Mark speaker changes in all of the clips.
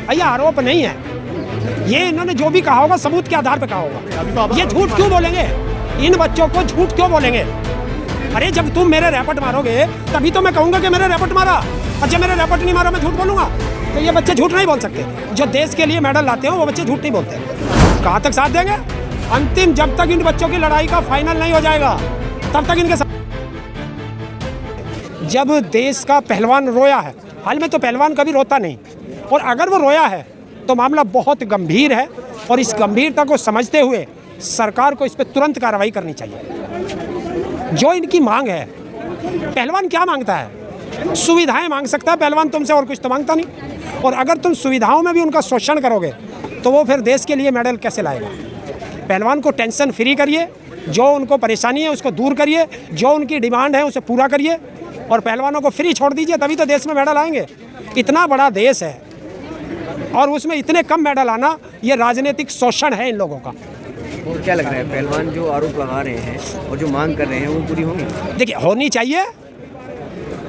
Speaker 1: भैया आरोप नहीं है, ये इन्होंने जो भी कहा होगा सबूत के आधार पर कहा होगा। ये झूठ क्यों बोलेंगे? इन बच्चों को झूठ क्यों बोलेंगे? अरे जब तुम मेरे रैपट मारोगे तभी तो मैं कहूँगा कि मेरे रैपट मारा। अच्छा मेरे रैपट नहीं मारा मैं झूठ बोलूँगा? तो ये बच्चे झूठ नहीं बोल सकते। जो देश के लिए मेडल लाते हो वो बच्चे झूठ नहीं बोलते। कहाँ तक साथ देंगे? अंतिम, जब तक इन बच्चों की लड़ाई का फाइनल नहीं हो जाएगा तब तक इनके साथ। जब देश का पहलवान रोया है, हाल में तो पहलवान कभी रोता नहीं, और अगर वो रोया है तो मामला बहुत गंभीर है और इस गंभीरता को समझते हुए सरकार को इस पर तुरंत कार्रवाई करनी चाहिए। जो इनकी मांग है, पहलवान क्या मांगता है? सुविधाएं मांग सकता है पहलवान तुमसे, और कुछ तो मांगता नहीं। और अगर तुम सुविधाओं में भी उनका शोषण करोगे तो वो फिर देश के लिए मेडल कैसे लाएगा? पहलवान को टेंशन फ्री करिए, जो उनको परेशानी है उसको दूर करिए, जो उनकी डिमांड है उसे पूरा करिए और पहलवानों को फ्री छोड़ दीजिए, तभी तो देश में मेडल आएंगे। इतना बड़ा देश है और उसमें इतने कम मेडल आना, ये राजनीतिक शोषण है इन लोगों का।
Speaker 2: और क्या लग रहा है, पहलवान जो आरोप लगा रहे हैं और जो मांग कर रहे हैं वो पूरी होंगी?
Speaker 1: देखिए होनी चाहिए।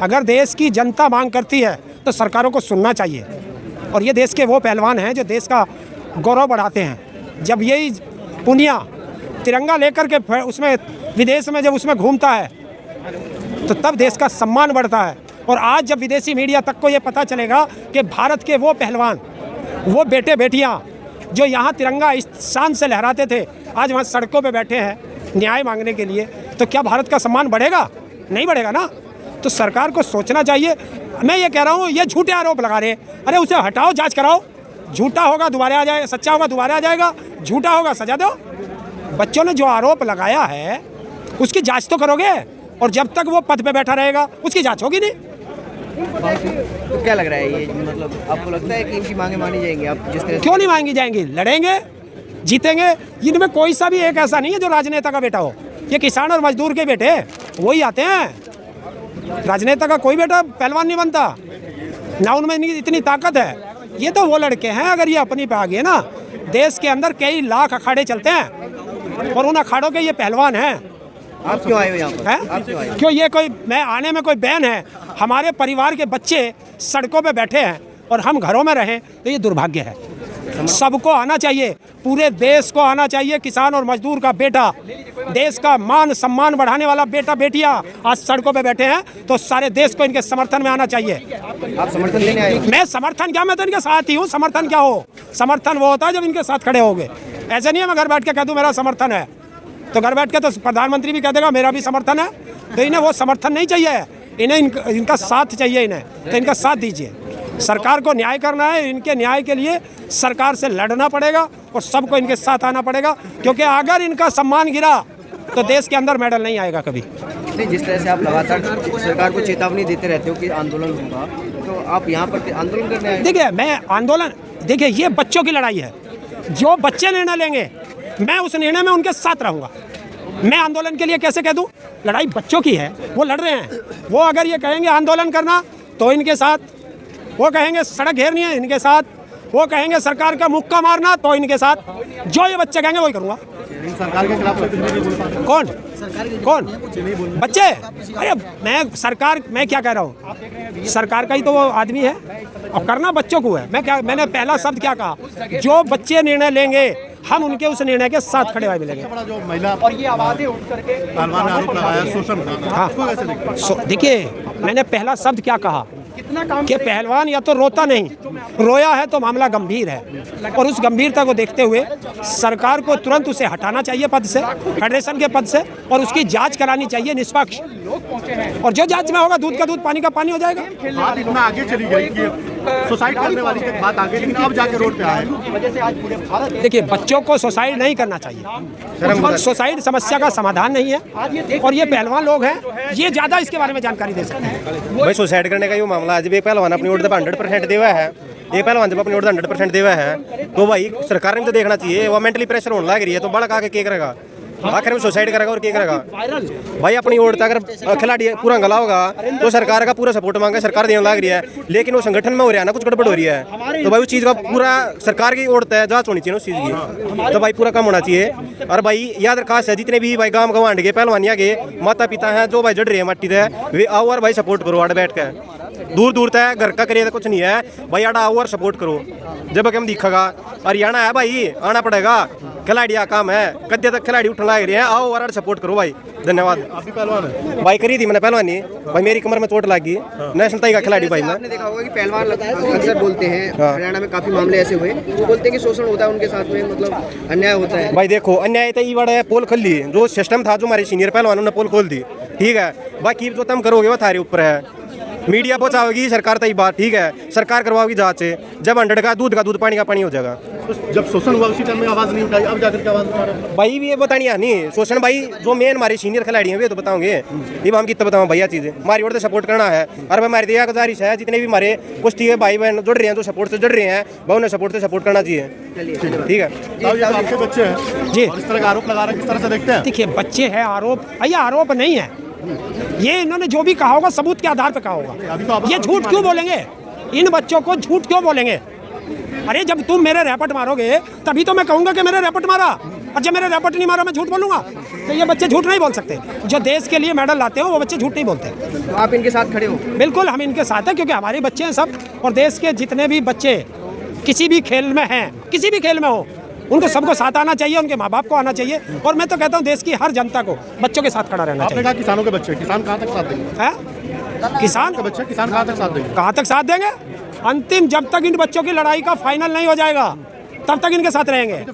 Speaker 1: अगर देश की जनता मांग करती है तो सरकारों को सुनना चाहिए। और ये देश के वो पहलवान हैं जो देश का गौरव बढ़ाते हैं। जब यही पुनिया तिरंगा लेकर के उसमें विदेश में जब उसमें घूमता है तो तब देश का सम्मान बढ़ता है। और आज जब विदेशी मीडिया तक को ये पता चलेगा कि भारत के वो पहलवान, वो बेटे बेटियां जो यहाँ तिरंगा इस शान से लहराते थे, आज वहाँ सड़कों पे बैठे हैं न्याय मांगने के लिए, तो क्या भारत का सम्मान बढ़ेगा? नहीं बढ़ेगा ना। तो सरकार को सोचना चाहिए। मैं ये कह रहा हूँ, ये झूठे आरोप लगा रहे, अरे उसे हटाओ, जांच कराओ। झूठा होगा दोबारा आ जाएगा, सच्चा होगा दोबारा आ जाएगा, झूठा होगा सजा दो। बच्चों ने जो आरोप लगाया है उसकी जांच तो करोगे, और जब तक वो पद पे बैठा रहेगा उसकी जांच होगी नहीं।
Speaker 2: तो क्या लग रहा है, ये मतलब आपको लगता है कि इनकी मांगे मानी जाएंगी? आप जिस तरह
Speaker 1: क्यों नहीं मांगी जाएंगी? लड़ेंगे, जीतेंगे। इनमें कोई सा भी एक ऐसा नहीं है जो राजनेता का बेटा हो। ये किसान और मजदूर के बेटे वही आते हैं। राजनेता का कोई बेटा पहलवान नहीं बनता ना, उनमें इतनी ताकत है। ये तो वो लड़के हैं, अगर ये अपनी पे आ गए ना, देश के अंदर कई लाख अखाड़े चलते हैं और उन अखाड़ों के ये पहलवान हैं।
Speaker 2: आप क्यों आए हो यहाँ पर?
Speaker 1: क्यों ये कोई, मैं आने में कोई बैन है? हमारे परिवार के बच्चे सड़कों पे बैठे हैं और हम घरों में रहें तो ये दुर्भाग्य है। सबको आना चाहिए, पूरे देश को आना चाहिए। किसान और मजदूर का बेटा, देश का मान सम्मान बढ़ाने वाला बेटा बेटियां आज सड़कों पे बैठे हैं, तो सारे देश को इनके समर्थन में आना चाहिए।
Speaker 2: आप समर्थन देने आए?
Speaker 1: मैं समर्थन क्या, मैं तो इनके साथ ही हूँ। समर्थन क्या हो? समर्थन वो होता है जब इनके साथ खड़े होगे। ऐसे नहीं है मैं घर बैठ के कह दूँ मेरा समर्थन है, तो घर बैठ के तो प्रधानमंत्री भी कह देगा मेरा भी समर्थन है। तो इन्हें वो समर्थन नहीं चाहिए, इन्हें इनका साथ चाहिए। इन्हें तो इनका साथ दीजिए। सरकार को न्याय करना है, इनके न्याय के लिए सरकार से लड़ना पड़ेगा और सबको इनके साथ आना पड़ेगा, क्योंकि अगर इनका सम्मान गिरा तो देश के अंदर मेडल नहीं आएगा कभी।
Speaker 2: नहीं, जिस तरह से आप लगातार सरकार को चेतावनी देते रहते हो कि आंदोलन होगा, तो आप यहाँ पर आंदोलन करने आए?
Speaker 1: देखिए मैं आंदोलन, देखिए ये बच्चों की लड़ाई है। जो बच्चे निर्णय लेंगे मैं उस निर्णय में उनके साथ रहूँगा। मैं आंदोलन के लिए कैसे कह दूँ? लड़ाई बच्चों की है, वो लड़ रहे हैं। वो अगर ये कहेंगे आंदोलन करना तो इनके साथ, वो कहेंगे सड़क घेरनी है इनके साथ, वो कहेंगे सरकार का मुक्का मारना तो इनके साथ, जो ये बच्चे कहेंगे वही करूँगा।
Speaker 2: सरकार के खिलाफ
Speaker 1: कौन बच्चे? अरे मैं क्या कह रहा हूँ, सरकार का ही तो वो आदमी है और करना बच्चों को है। मैंने पहला शब्द क्या कहा? जो बच्चे निर्णय लेंगे हम उनके उस निर्णय के साथ खड़े हुए मिलेंगे।
Speaker 3: जो महिला और ये आवाजें उठ करके पहलवान ने आरोप लगाया शोषण का,
Speaker 1: हाँ देखिए मैंने पहला शब्द क्या कहा कि पहलवान या तो रोता नहीं, रोया है तो मामला गंभीर है। और उस गंभीरता को देखते हुए सरकार को तुरंत उसे हटाना चाहिए पद से, फेडरेशन के पद से, और उसकी जांच करानी चाहिए निष्पक्ष। और जो जांच में होगा दूध का दूध पानी का पानी हो जाएगा।
Speaker 3: बात इतना आगे चली गई कि सुसाइड करने वाली तक बात आगे, लेकिन अब जाके रोड पे आए।
Speaker 1: देखिए बच्चों को सुसाइड नहीं करना चाहिए, सुसाइड समस्या का समाधान नहीं है। और ये पहलवान लोग हैं, ये ज़्यादा इसके बारे में जानकारी दे सकते हैं।
Speaker 4: भाई सुसाइड करने का ये मामला आज भी पहलवान अपनी ओर 100% देवा है। ये पहलवान जब अपनी ओर 100% देवा है तो भाई सरकार ने तो देखना चाहिए। वो मेंटली प्रेशर होने लग रही है तो बड़ा आगे क्या करेगा? आखिर में सुसाइड करेगा और क्या करेगा? भाई अपनी ओर तक अगर खिलाड़ी पूरा गला होगा तो सरकार का पूरा सपोर्ट मांगे, सरकार देने लग रही है, लेकिन वो संगठन में हो रहा है ना, कुछ गड़बड़ हो रही है। तो भाई उस चीज़ का पूरा सरकार की ओर तय जांच होनी चाहिए उस चीज़ की। तो भाई पूरा काम होना चाहिए। और भाई याद रखा है जितने भी भाई गाँव गवांड के पहलवानिया के माता पिता हैं जो भाई जड़ रहे हैं मट्टी से, वे आओ और भाई सपोर्ट करो आड़ बैठ कर। दूर दूर तक घर का करिए कुछ नहीं है भाई। आड़ा आओ और सपोर्ट करो, जब हम दिखेगा। हरियाणा है भाई, आना पड़ेगा, खिलाड़ी का काम है, कद्दे तक खिलाड़ी उठने लग रहे हैं, आओ और सपोर्ट करो भाई। धन्यवाद।
Speaker 3: आप भी पहलवान है?
Speaker 4: भाई करी थी मैंने पहलवानी भाई, मेरी कमर में चोट लग गई, नेशनल तक का खिलाड़ी भाई मैं।
Speaker 2: आपने देखा होगा कि पहलवान अक्सर बोलते हैं, हरियाणा में काफी मामले ऐसे हुए, वो बोलते हैं कि शोषण होता है उनके साथ में, मतलब अन्याय होता है।
Speaker 4: भाई देखो अन्याय तो ये बड़ा पोल खोल ली, जो सिस्टम था जो हमारे सीनियर पहलवानों ने पोल खोल दी, ठीक है। बाकी जो तुम करोगे वो थारे ऊपर है। मीडिया पहुंचाओगी सरकार तक बात, ठीक है, सरकार करवाओगी जांच। जब 100 का दूध पानी का पानी हो जाएगा।
Speaker 3: तो जब शोषण हुआ उसी टाइम में आवाज नहीं उठाई, अब जाकर के आवाज उठा रहे हैं।
Speaker 4: भाई ये बतानी है नहीं शोषण भाई, जो मेन हमारे सीनियर खिलाड़ी हैं वे तो बताओगे। ये हम कितना बताऊँ भैया चीज़ें, हमारी ओर से सपोर्ट करना है। और हमारी दिया गुजारिश है, जितने भी हमारे कुश्ती के भाई बहन जुड़ रहे हैं, जो सपोर्ट से जुड़ रहे हैं, भाई उन्हें सपोर्ट से सपोर्ट करना चाहिए, ठीक है।
Speaker 3: अब ये तो आपके बच्चे हैं
Speaker 1: जी।
Speaker 3: और इस तरह का आरोप लगा रहे हैं, किस तरह से देखते हैं?
Speaker 1: देखिए बच्चे हैं, आरोप ये आरोप नहीं है, ये इन्होंने जो भी कहा होगा सबूत के आधार पर कहा
Speaker 3: अभी तो
Speaker 1: होगा।
Speaker 3: आप-
Speaker 1: ये झूठ क्यों बोलेंगे? इन बच्चों को झूठ क्यों बोलेंगे? अरे जब तुम मेरे रैपट मारोगे तभी तो मैं कहूंगा कि मेरे रैपट मारा, और जब मेरे रैपट नहीं मारा मैं झूठ बोलूंगा? तो ये बच्चे झूठ नहीं बोल सकते। जो देश के लिए मेडल लाते हो वो बच्चे झूठ नहीं बोलते।
Speaker 2: तो आप इनके साथ खड़े हो?
Speaker 1: बिल्कुल हम इनके साथ हैं, क्योंकि हमारे बच्चे हैं सब, और देश के जितने भी बच्चे किसी भी खेल में हैं, किसी भी खेल में हो, उनको सबको साथ आना चाहिए, उनके माँ बाप को आना चाहिए। और मैं तो कहता हूँ देश की हर जनता को बच्चों के साथ खड़ा रहना
Speaker 3: आपने
Speaker 1: चाहिए।
Speaker 3: कहा किसानों के बच्चे, किसान कहाँ तक साथ देंगे?
Speaker 1: है किसान
Speaker 3: के बच्चे किसान कहाँ तक साथ देंगे?
Speaker 1: कहाँ तक साथ देंगे? अंतिम जब तक इन बच्चों की लड़ाई का फाइनल नहीं हो जाएगा तब तक इनके साथ रहेंगे।